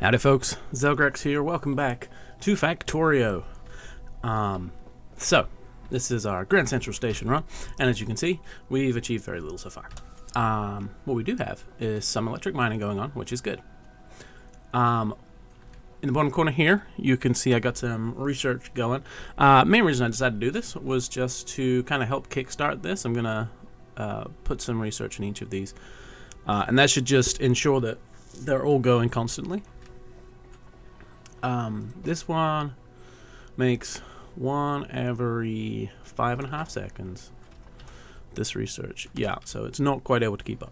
Howdy folks, Zelgrax here, welcome back to Factorio. So, this is our Grand Central Station run, and as you can see, we've achieved very little so far. What we do have is some electric mining going on, which is good. In the bottom corner here, you can see I got some research going. Main reason I decided to do this was just to kind of help kickstart this. I'm going to put some research in each of these, and that should just ensure that they're all going constantly. This one makes one every 5.5 seconds. This research, yeah, so it's not quite able to keep up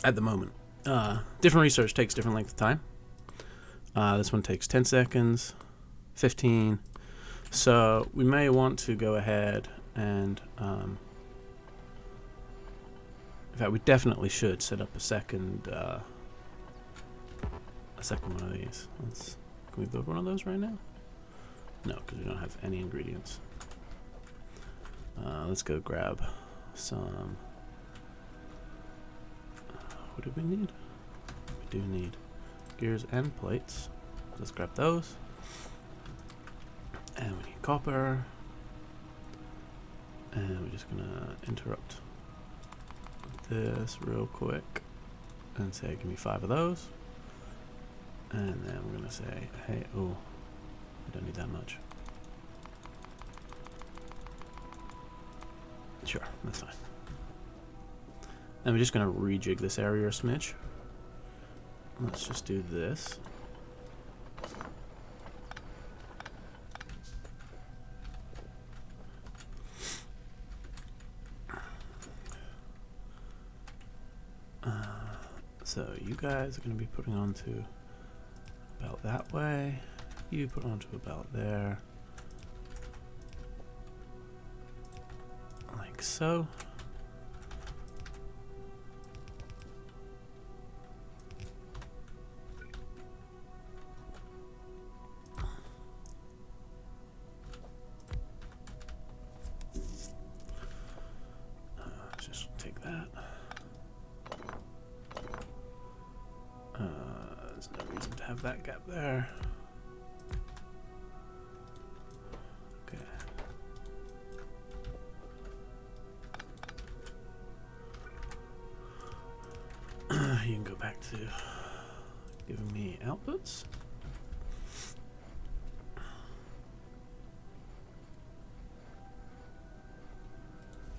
at the moment. Different research takes different length of time. This one takes 10 seconds, 15. So we may want to go ahead and, in fact, we definitely should set up a second one of these. Can we build one of those right now? No, because we don't have any ingredients. Let's go grab some. What do we need? We do need gears and plates. Let's grab those. And we need copper. And we're just gonna interrupt this real quick and say, give me 5 of those. And then we're going to say, hey, oh, we don't need that much. Sure, that's fine. And we're just going to rejig this area a smidge. Let's just do this. So you guys are going to be putting onto about that way. You put onto about there. Like so. Just take that. There's no reason to have that gap there. Okay. You can go back to giving me outputs.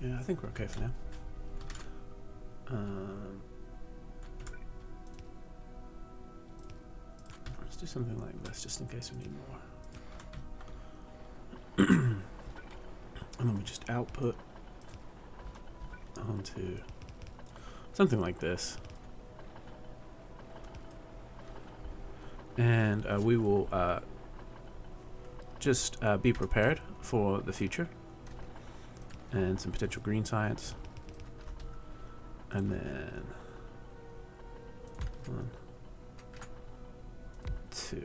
Yeah, I think we're okay for now. Let's do something like this, just in case we need more. And then we just output onto something like this. And we will just be prepared for the future and some potential green science. And then 1, 2.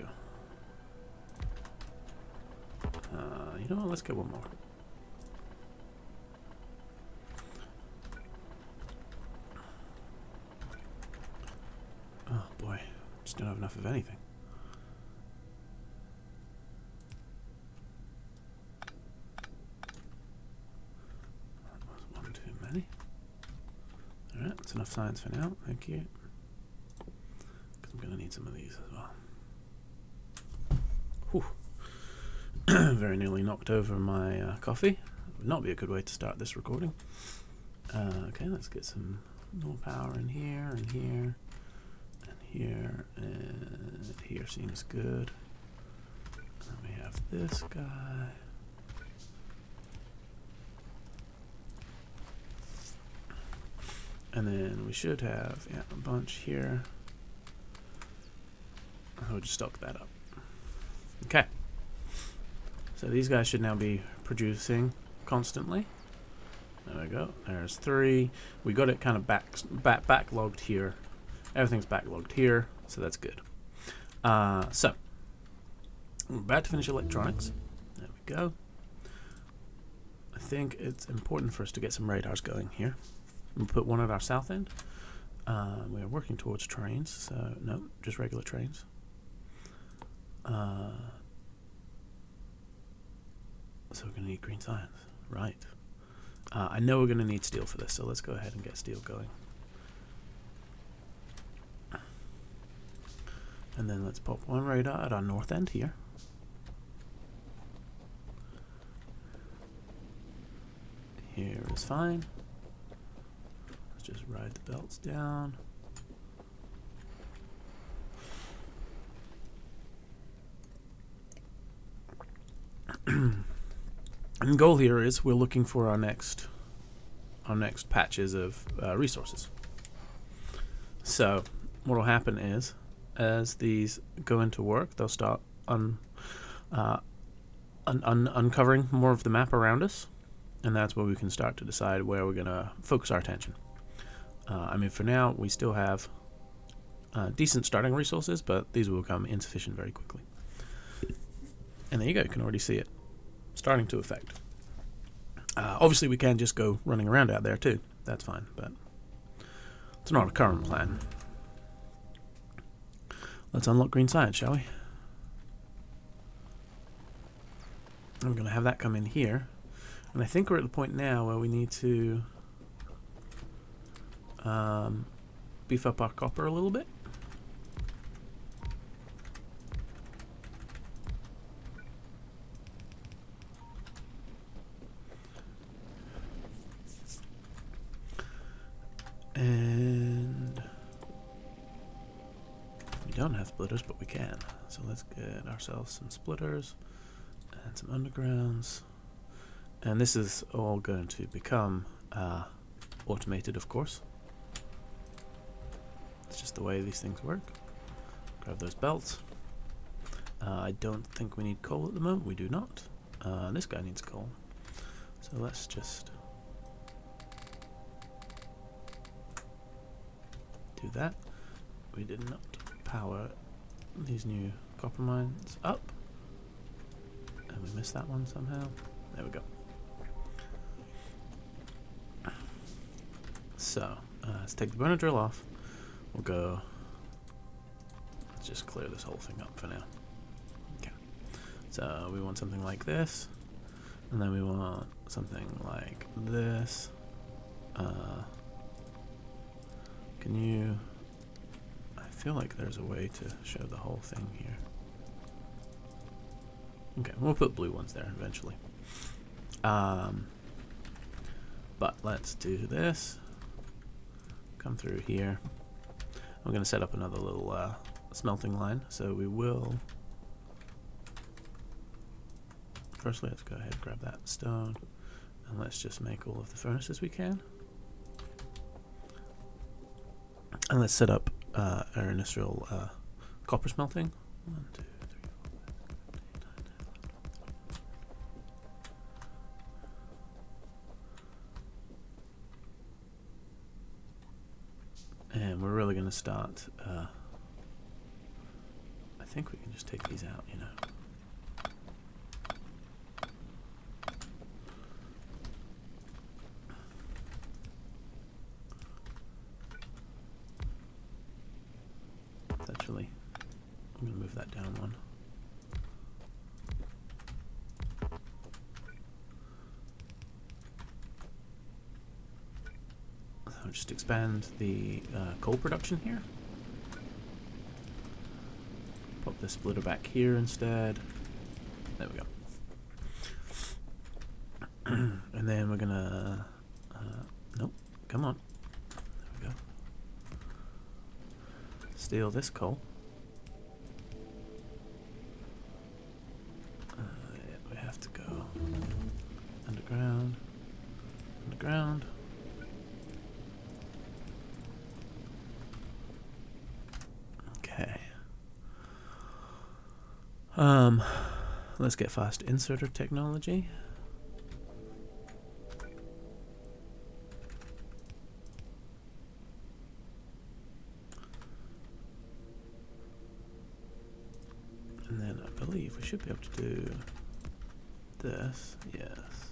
You know what? Let's get one more. Oh boy, just don't have enough of anything. That was one too many. Alright, that's enough science for now. Thank you. Because I'm going to need some of these as well. Whew. Very nearly knocked over my coffee. Would not be a good way to start this recording. Okay, let's get some more power in here, and here, and here, and here seems good. And we have this guy. And then we should have, yeah, a bunch here. I'll just stock that up. Okay. So these guys should now be producing constantly. There we go. There's 3. We got it kind of backlogged here. Everything's backlogged here, so that's good. So we're about to finish electronics. There we go. I think it's important for us to get some radars going here. We'll put one at our south end. We are working towards trains, so no, just regular trains. So we're going to need green science, right? I know we're going to need steel for this, so let's go ahead and get steel going. And then let's pop one radar at our north end here. Here is fine. Let's just ride the belts down. And the goal here is we're looking for our next patches of resources. So what will happen is, as these go into work, they'll start uncovering more of the map around us, and that's where we can start to decide where we're going to focus our attention. I mean, for now, we still have decent starting resources, but these will become insufficient very quickly. And there you go, you can already see it starting to affect. Obviously, we can just go running around out there too. That's fine, but it's not a current plan. Let's unlock green science, shall we? I'm going to have that come in here. And I think we're at the point now where we need to beef up our copper a little bit. And we don't have splitters, but we can. So let's get ourselves some splitters and some undergrounds. And this is all going to become automated, of course. It's just the way these things work. Grab those belts. I don't think we need coal at the moment. We do not. This guy needs coal. So let's just do that. We did not power these new copper mines up. And we missed that one somehow. There we go. So, let's take the burner drill off. We'll go, let's just clear this whole thing up for now. Okay. So, we want something like this. And then we want something like this. Can you, I feel like there's a way to show the whole thing here. Okay, we'll put blue ones there eventually. But let's do this. Come through here. I'm going to set up another little smelting line. So we will. Firstly, let's go ahead and grab that stone. And let's just make all of the furnaces we can. And let's set up our initial copper smelting. 1, 2, 3, 4, 5, 6, 7, 8, 9, 10, 11. And we're really going to start. I think we can just take these out, you know. Actually, I'm going to move that down one. So just expand the coal production here. Pop the splitter back here instead. There we go. And then we're going to... nope, come on. There we go. Steal this coal. Yeah, we have to go underground, underground. Okay. Let's get fast inserter technology. And then I believe we should be able to do this, yes,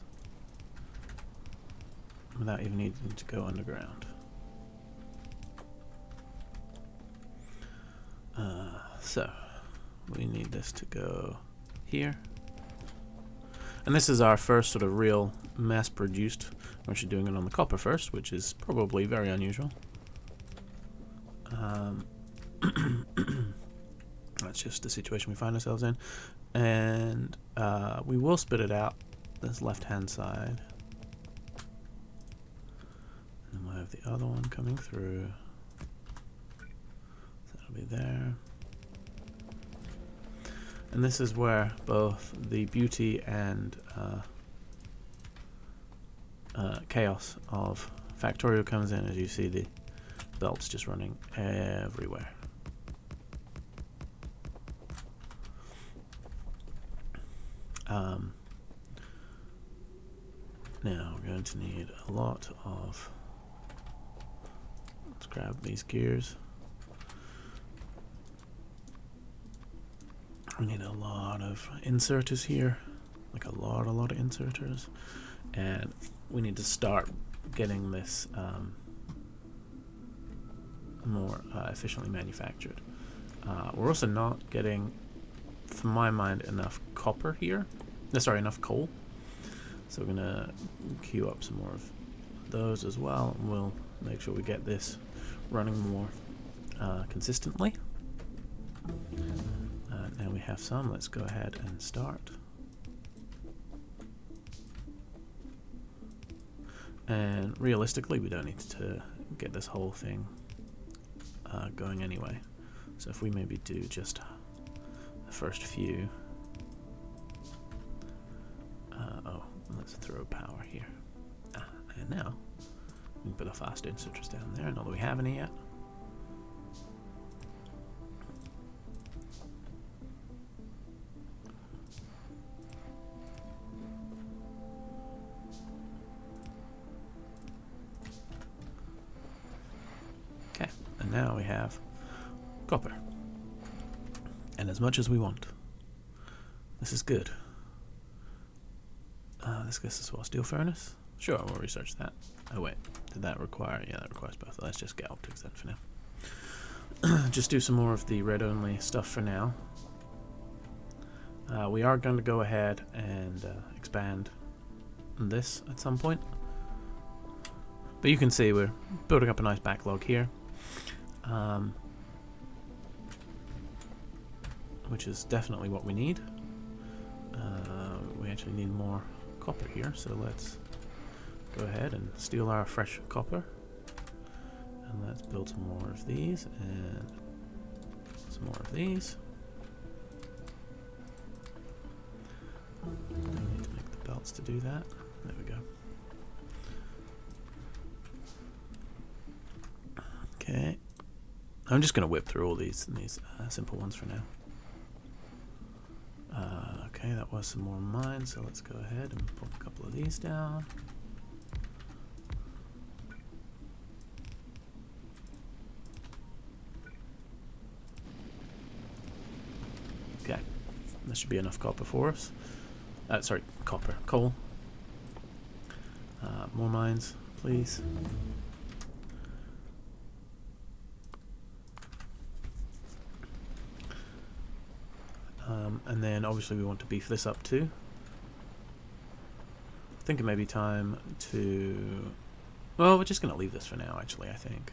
without even needing to go underground. So we need this to go here. And this is our first sort of real mass-produced. We're actually doing it on the copper first, which is probably very unusual. That's just the situation we find ourselves in. And we will spit it out this left-hand side. And then we'll have the other one coming through. So that'll be there. And this is where both the beauty and chaos of Factorio comes in, as you see the belts just running everywhere. Now we're going to need a lot of, let's grab these gears. We need a lot of inserters here, like a lot of inserters, and we need to start getting this more efficiently manufactured. We're also not getting, from my mind, enough copper here. Sorry, enough coal. So we're gonna queue up some more of those as well, and we'll make sure we get this running more consistently. Now we have some. Let's go ahead and start. And realistically, we don't need to get this whole thing going anyway. So if we maybe do just the first few. Oh, let's throw power here. And now we can put the fast inserters down there. Not that we have any yet. Okay, and now we have copper. And as much as we want. This is good. This gets us, what, steel furnace? Sure, we'll research that. Oh wait, did that require, yeah, that requires both. Let's just get optics then for now. Just do some more of the red only stuff for now. We are going to go ahead and expand this at some point. But you can see we're building up a nice backlog here. Which is definitely what we need. We actually need more copper here, so let's go ahead and steal our fresh copper. And let's build some more of these and some more of these. We need to make the belts to do that. There we go. Okay. I'm just going to whip through all these simple ones for now. Okay, that was some more mines, so let's go ahead and put a couple of these down. Okay, that should be enough copper for us. Sorry, coal. More mines, please. And then obviously we want to beef this up too. I think it may be time to... Well, we're just going to leave this for now, actually, I think.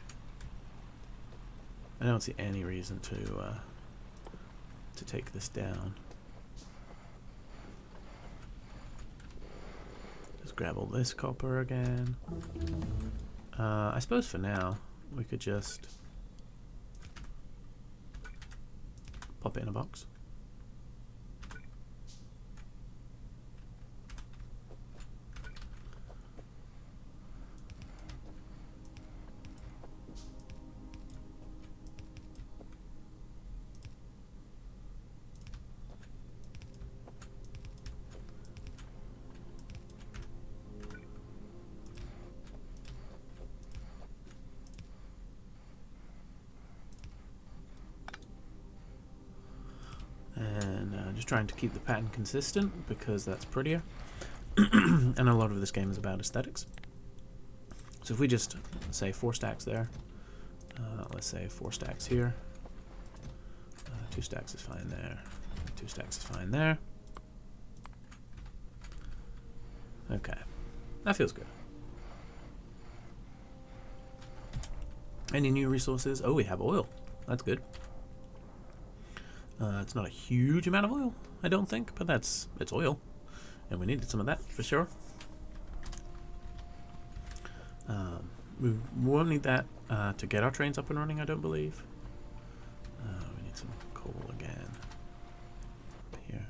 I don't see any reason to take this down. Just grab all this copper again. I suppose for now we could just pop it in a box. Just trying to keep the pattern consistent because that's prettier. And a lot of this game is about aesthetics. So if we just say 4 stacks there, let's say 4 stacks here, 2 stacks is fine there. 2 stacks is fine there. Okay. That feels good. Any new resources? Oh, we have oil. That's good. It's not a huge amount of oil, I don't think, but it's oil. And we needed some of that for sure. We won't need that to get our trains up and running, I don't believe. We need some coal again. Up here.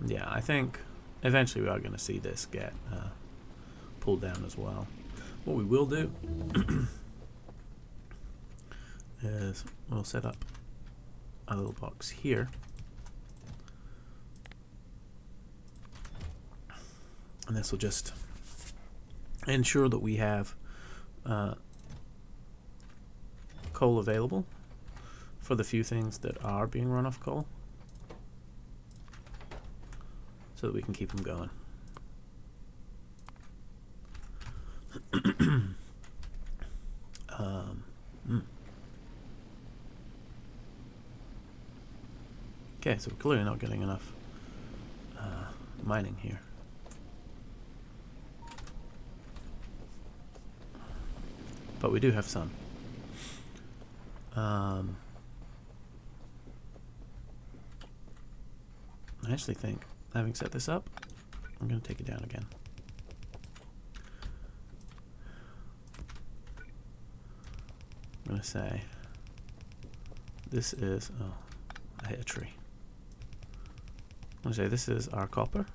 Yeah, I think eventually we are going to see this get pulled down as well. What we will do is we'll set up a little box here. And this will just ensure that we have coal available for the few things that are being run off coal, so that we can keep them going. Okay, so we're clearly not getting enough mining here. But we do have some. I actually think, having set this up, I'm going to take it down again. I'm going to say, this is, oh, I hit a tree. I'm going to say this is our copper.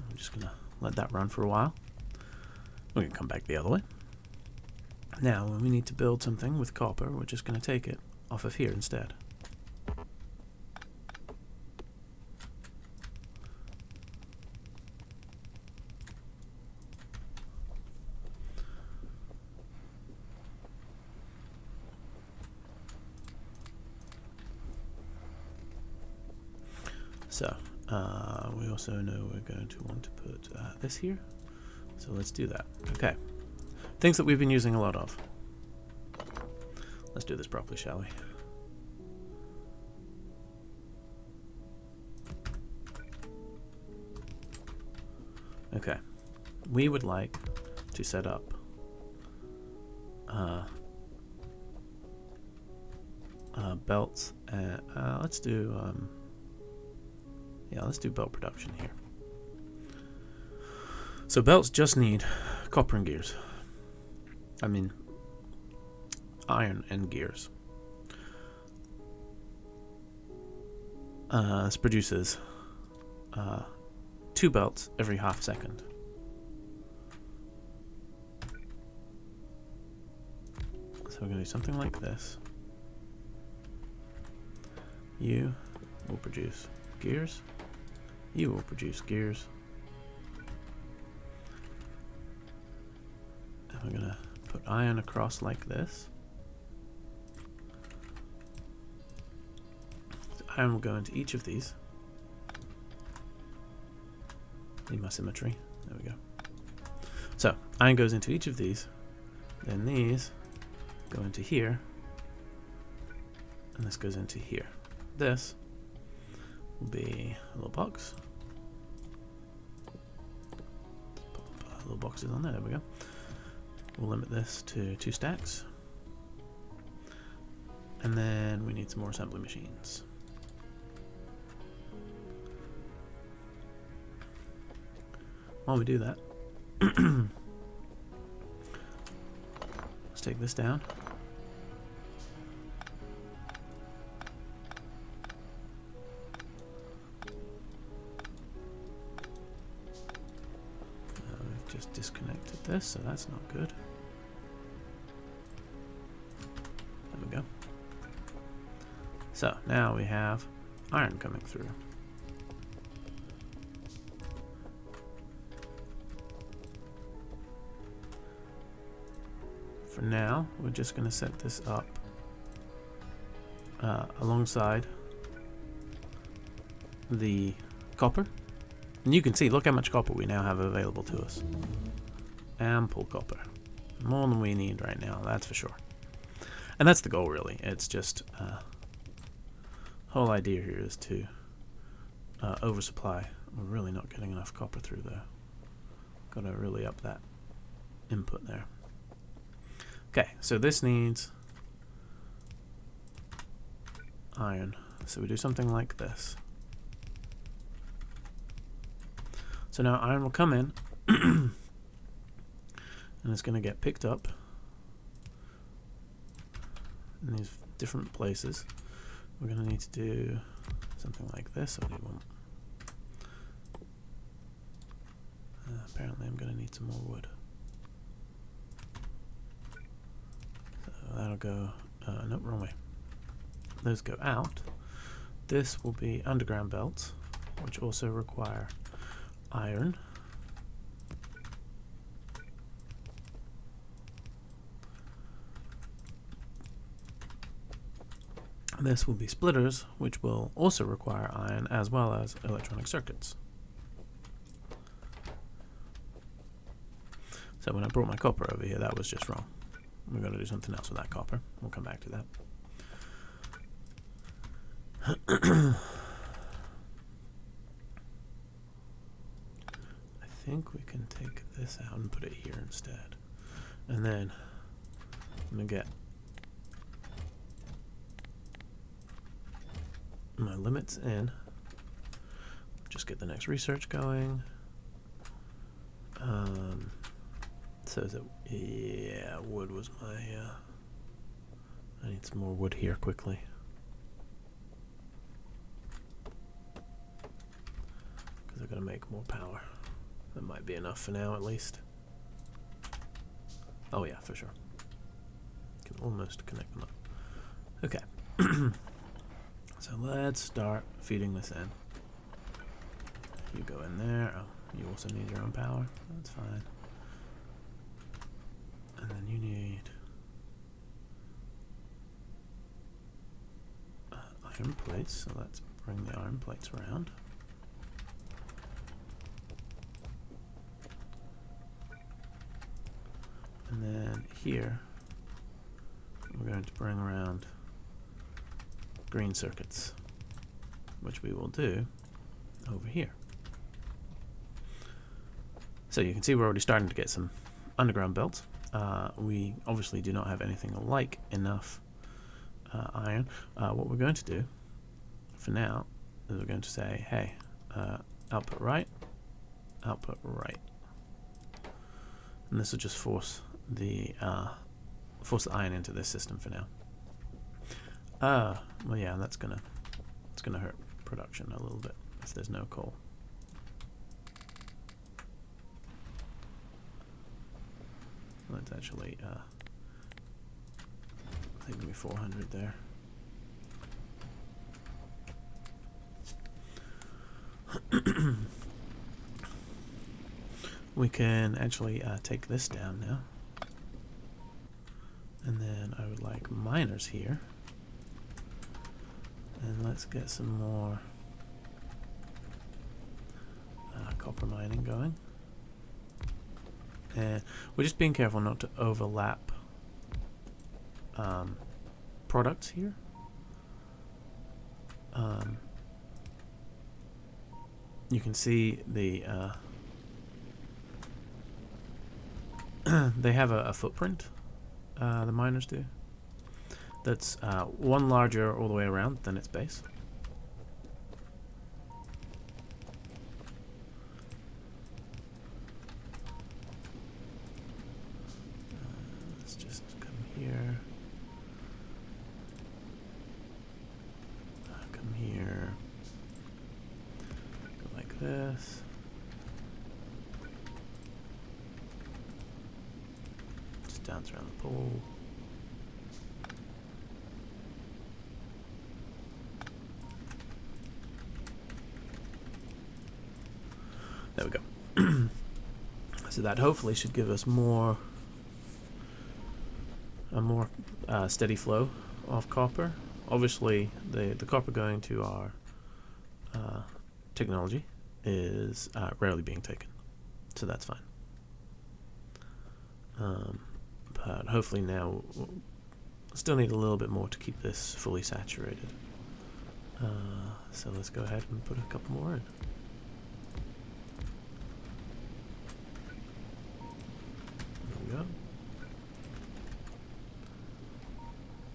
I'm just going to let that run for a while. We can come back the other way. Now, when we need to build something with copper, we're just going to take it off of here instead. So, we also know we're going to want to put this here. So let's do that. Okay. Things that we've been using a lot of. Let's do this properly, shall we? Okay. We would like to set up belts. Let's do let's do belt production here. So belts just need copper and gears. I mean, iron and gears. This produces 2 belts every half second. So we're going to do something like this. You will produce gears. You will produce gears. And we're going to put iron across like this. So iron will go into each of these. Need my symmetry. There we go. So iron goes into each of these. Then these go into here. And this goes into here. This will be a little box. Put little boxes on there. There we go. We'll limit this to 2 stacks. And then we need some more assembly machines. While we do that, let's take this down. We've just disconnected this, so that's not good. There we go. So now we have iron coming through. For now, we're just going to set this up alongside the copper. And you can see, look how much copper we now have available to us. Ample copper. More than we need right now, that's for sure. And that's the goal, really. It's just whole idea here is to oversupply. We're really not getting enough copper through there. Got to really up that input there. Okay, so this needs iron. So we do something like this. So now iron will come in and it's going to get picked up in these different places. We're going to need to do something like this. I do want. Apparently I'm going to need some more wood. So that'll go, nope, wrong way. Those go out. This will be underground belts, which also require iron. This will be splitters, which will also require iron, as well as electronic circuits. So when I brought my copper over here, that was just wrong. We're going to do something else with that copper. We'll come back to that. I think we can take this out and put it here instead. And then I'm going to get my limits in. Just get the next research going. So that, yeah, wood was my, I need some more wood here quickly. Because I've got to make more power. That might be enough for now, at least. Oh yeah, for sure. Can almost connect them up. Okay. So let's start feeding this in. You go in there. Oh, you also need your own power. That's fine. And then you need iron plates. So let's bring the iron plates around. And then here, we're going to bring around green circuits, which we will do over here. So you can see we're already starting to get some underground belts. We obviously do not have anything like enough iron. What we're going to do for now is we're going to say, hey, output right, and this will just force the iron into this system for now. Well, yeah, it's gonna hurt production a little bit if there's no coal. Let's actually I think maybe 400 there. We can actually take this down now. And then I would like miners here. And let's get some more copper mining going. And we're just being careful not to overlap products here. You can see the they have a footprint, the miners do. That's one larger all the way around than its base. Let's just come here. Come here. Go like this. Just dance around the pole. There we go. So that hopefully should give us a more steady flow of copper. Obviously, the copper going to our technology is rarely being taken, so that's fine. Hopefully now, we'll still need a little bit more to keep this fully saturated. So let's go ahead and put a couple more in. There we go.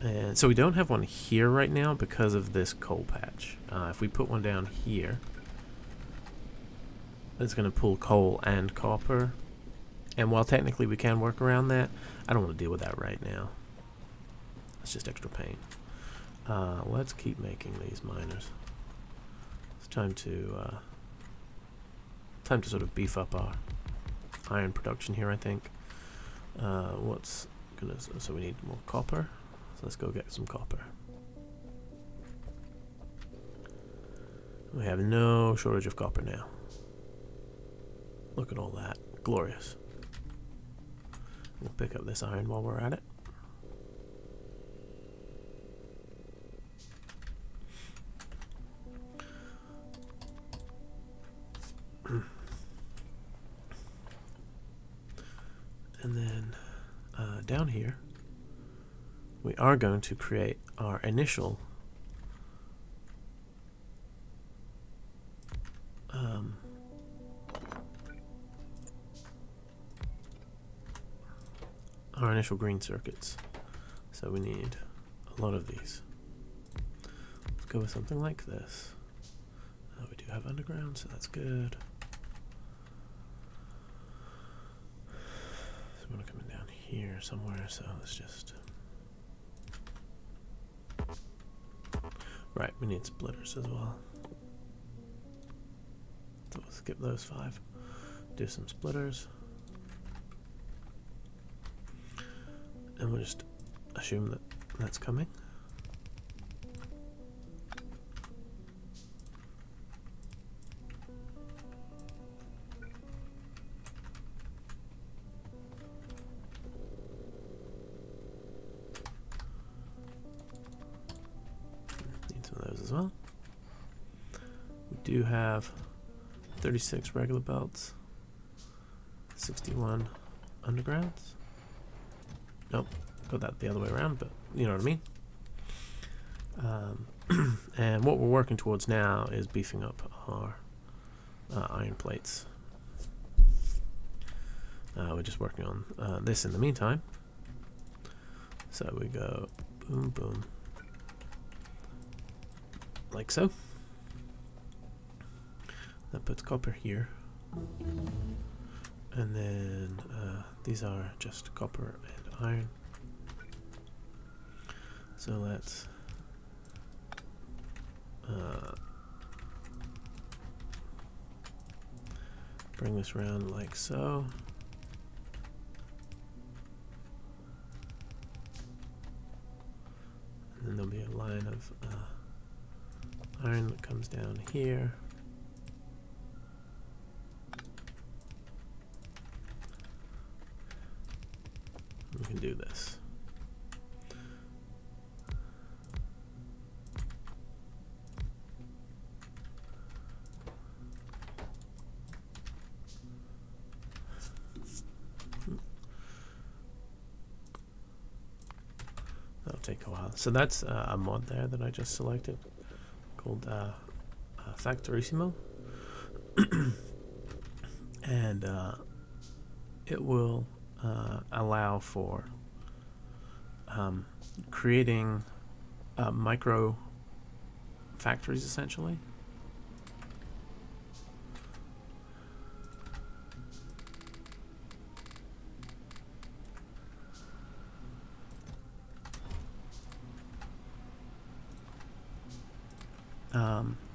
And so we don't have one here right now because of this coal patch. If we put one down here, it's going to pull coal and copper. And while technically we can work around that, I don't want to deal with that right now. It's just extra pain. Let's keep making these miners. It's time to sort of beef up our iron production here, I think. So we need more copper. So let's go get some copper. We have no shortage of copper now. Look at all that. Glorious. We'll pick up this iron while we're at it. And then down here, we are going to create our initial green circuits. So we need a lot of these. Let's go with something like this. We do have underground, so that's good. So we're coming down here somewhere, so let's just... Right, we need splitters as well. So we'll skip those 5. Do some splitters. And we'll just assume that that's coming. Need some of those as well. We do have 36 regular belts, 61 undergrounds. Nope, got that the other way around, but you know what I mean. And what we're working towards now is beefing up our iron plates. We're just working on this in the meantime. So we go boom, boom, like so. That puts copper here. And then these are just copper and iron. So let's bring this around like so. And then there'll be a line of iron that comes down here. We can do this. That'll take a while. So that's a mod there that I just selected called Factorio Mod. And it will allow for creating micro factories, essentially.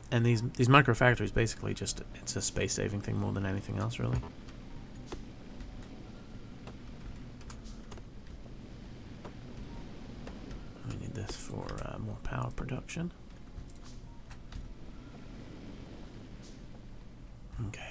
And these micro factories basically just, it's a space saving thing more than anything else, really. We need this for more power production. Okay.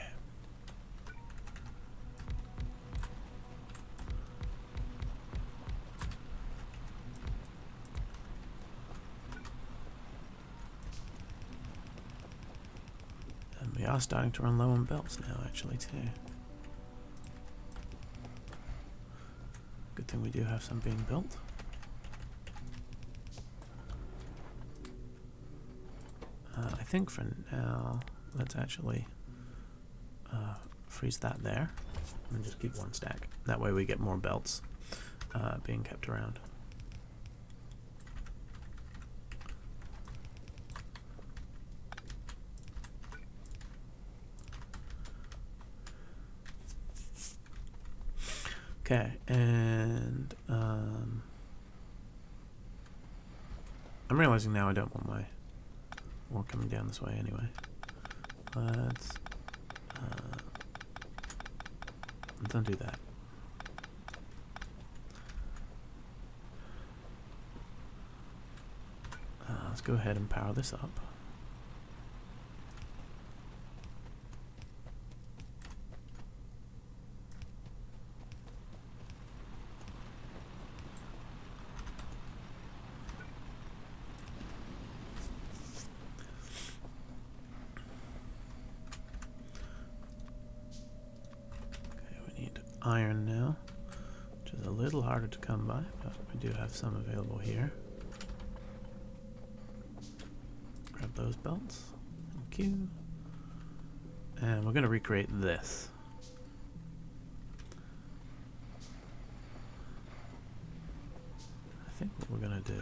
We are starting to run low on belts now, actually, too. Good guessing we do have some being built. I think for now, let's actually freeze that there and just keep one stack. That way we get more belts being kept around. Okay, and I'm realizing now I don't want my ore coming down this way anyway. Let's undo that. Let's go ahead and power this up. Iron now, which is a little harder to come by, but we do have some available here. Grab those belts. Thank you. And we're going to recreate this. I think what we're going to do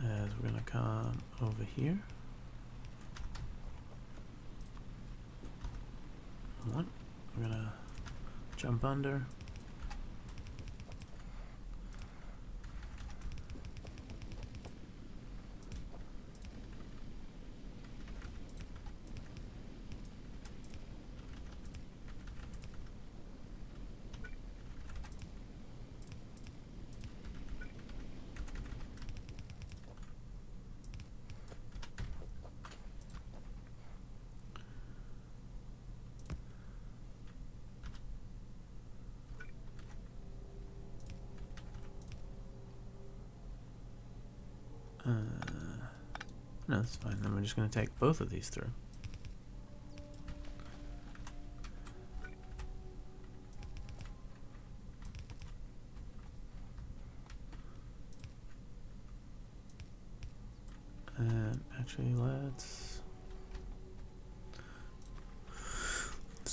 is we're going to come over here. One. We're gonna jump under. No, that's fine. Then we're just going to take both of these through. And actually, let's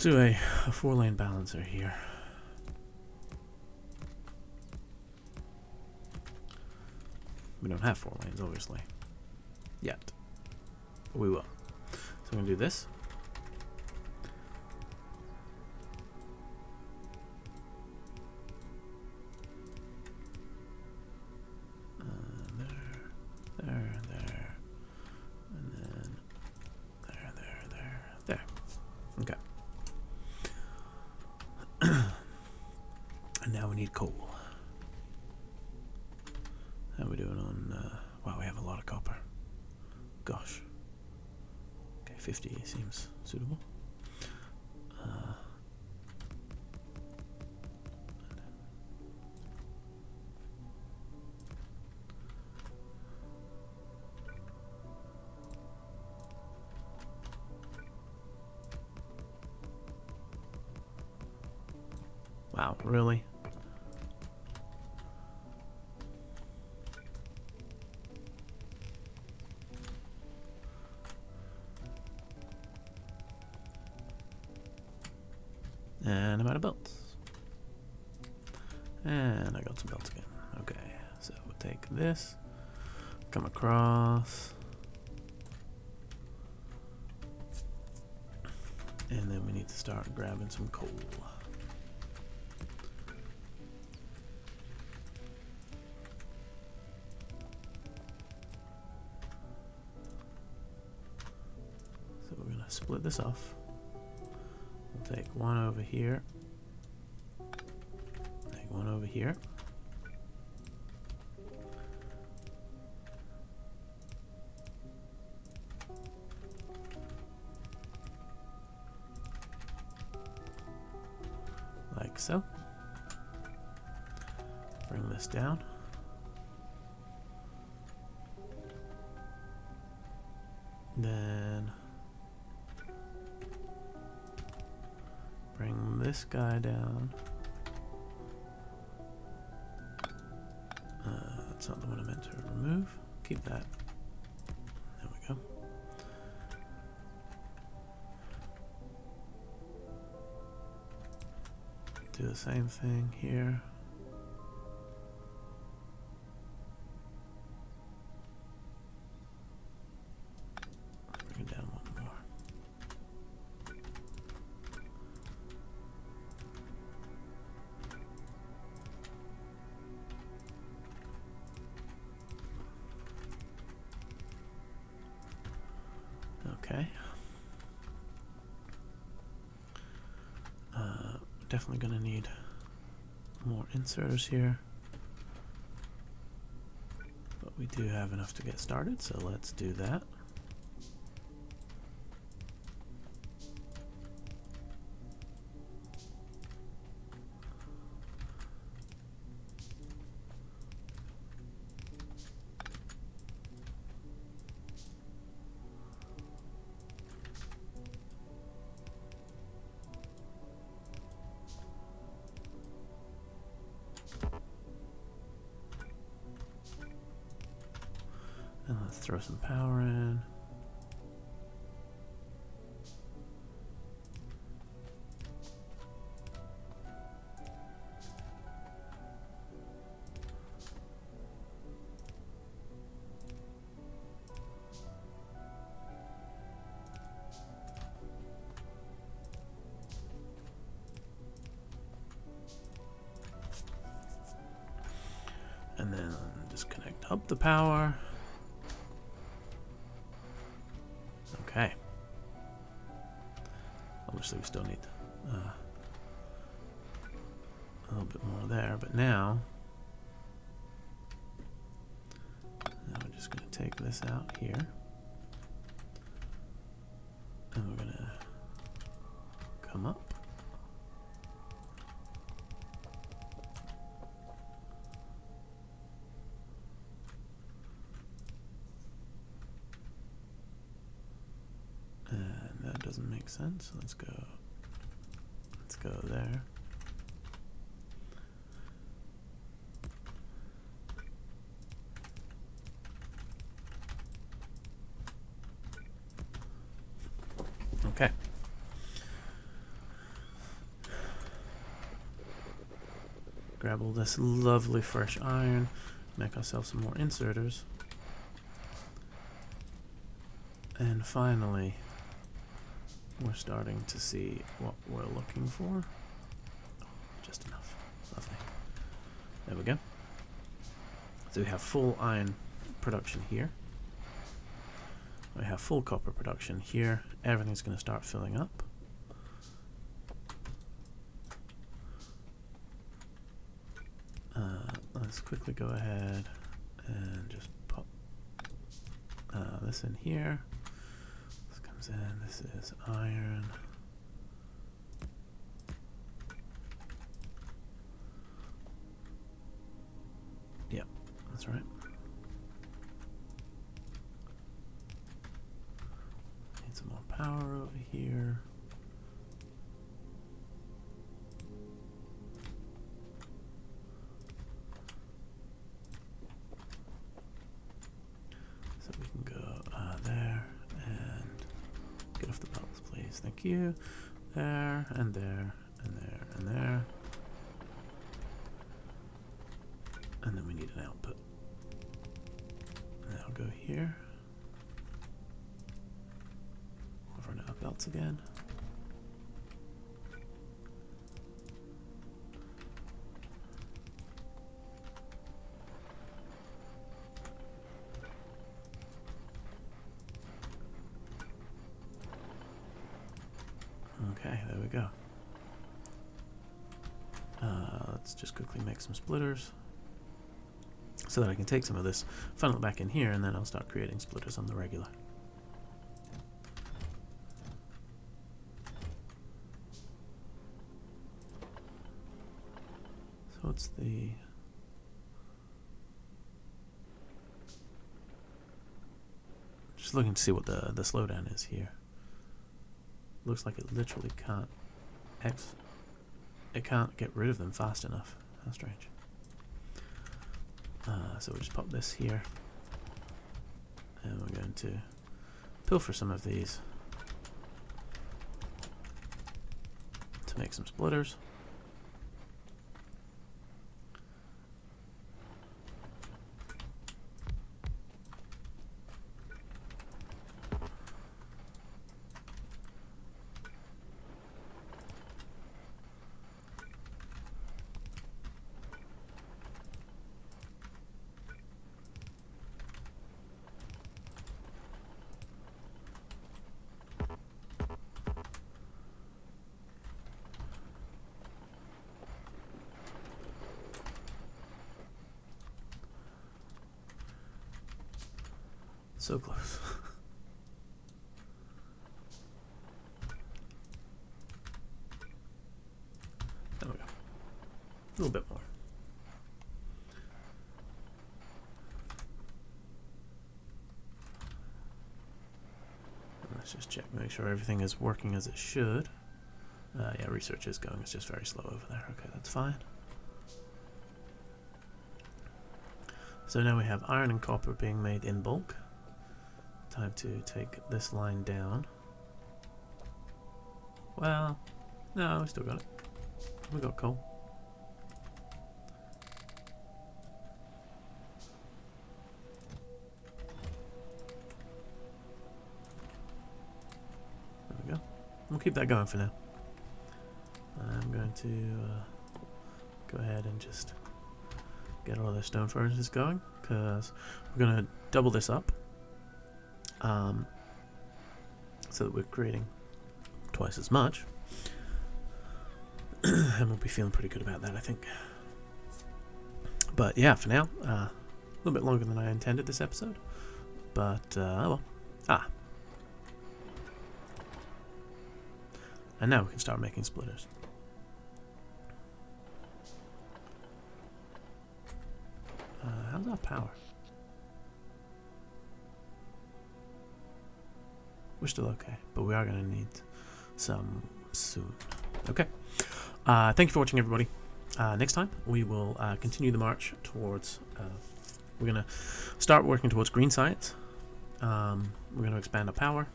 do a 4-lane balancer here. We don't have 4 lanes, obviously. Yet. But we will. So we're going to do this. There. And then there. Okay. And now we need coal. How are we doing on... wow, we have a lot of copper. Gosh. Okay, 50 seems suitable. Wow, really? And I'm out of belts. And I got some belts again. Okay, so we'll take this, come across, and then we need to start grabbing some coal. So we're going to split this off. We'll take one over here. Take one over here. Like so. Bring this down. Then this guy down. That's not the one I meant to remove. Keep that. There we go. Do the same thing here. Bring it down one more. Okay. Definitely going to need more inserters here. But we do have enough to get started, so let's do that. And let's throw some power in. And then just connect up the power. Okay. Obviously we still need a little bit more there, but now we're just going to take this out here, and we're going to come up. Doesn't make sense. Let's go there. Okay. Grab all this lovely fresh iron, make ourselves some more inserters. And finally, we're starting to see what we're looking for. Oh, just enough. Lovely. There we go. So we have full iron production here. We have full copper production here. Everything's going to start filling up. Let's quickly go ahead and just pop this in here. And this is iron. Yep, that's right. Need some more power over here. So we can go there. Get off the pellets, please. Thank you. There, and there, and there, and there. And then we need an output. And I'll go here. Over to our belts again. Okay, there we go. Let's just quickly make some splitters so that I can take some of this, funnel it back in here, and then I'll start creating splitters on the regular. So what's the... Just looking to see what the slowdown is here. Looks like it literally can't it can't get rid of them fast enough. How strange. So we'll just pop this here. And we're going to pilfer some of these to make some splitters. So close. There we go. A little bit more. Let's just check, make sure everything is working as it should. Yeah, research is going. It's just very slow over there. Okay, that's fine. So now we have iron and copper being made in bulk. Time to take this line down. Well, no, we still got it. We got coal. There we go. We'll keep that going for now. I'm going to go ahead and just get all the stone furnaces going, because we're going to double this up. So that we're creating twice as much. And we'll be feeling pretty good about that, I think. But yeah, for now, a little bit longer than I intended this episode. But, oh well. And now we can start making splitters. How's our power? We're still okay, but we are going to need some soon. Okay. Thank you for watching, everybody. Next time, we will continue the march towards... we're going to start working towards green science. We're going to expand our power.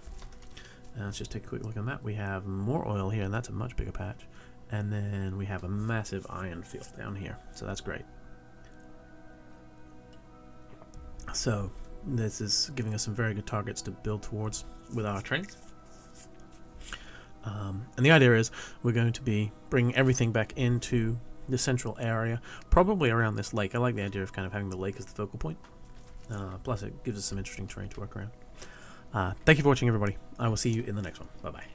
And let's just take a quick look at that. We have more oil here, and that's a much bigger patch. And then we have a massive iron field down here, so that's great. So this is giving us some very good targets to build towards with our trains. And the idea is we're going to be bringing everything back into the central area, probably around this lake. I like the idea of kind of having the lake as the focal point. Plus it gives us some interesting terrain to work around. Thank you for watching, everybody. I will see you in the next one. Bye-bye.